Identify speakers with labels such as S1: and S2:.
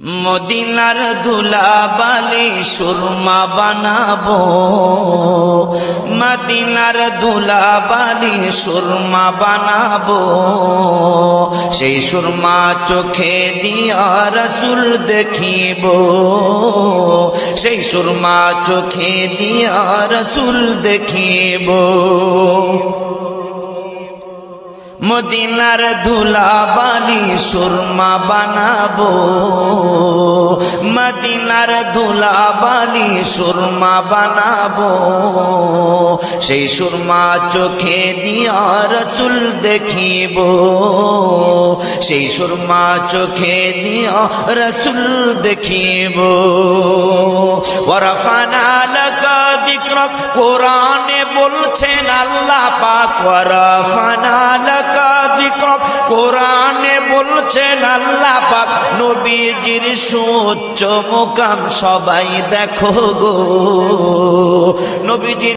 S1: মদিনার ধুলাবালি সুরমা বানাবো, মদিনার ধুলাবালি সুরমা বানাবো, সেই সুরমা চোখে দিয়া রসুল দেখিব, সেই সুরমা চোখে দিয়া রসুল দেখিব। মদিনার ধুলাবালি সুরমা বানাবো, মদিনার ধুলাবালি সুরমা বানাবো, সেই সুরমা চোখে দিয়া রসুল দেখিব, সেই সুরমা চোখে দিয়া রসুল দেখিব। ওয়ারাফানা লাকা যিকরাক, কোরআনে বলছেন আল্লাহ পাক, ওয়ারাফানা লাকা যিকরাক, কোরআনে বলছেন আল্লাহ পাক, নবীজির সুউচ্চ মুকাম সবাই দেখো গো, নবীজির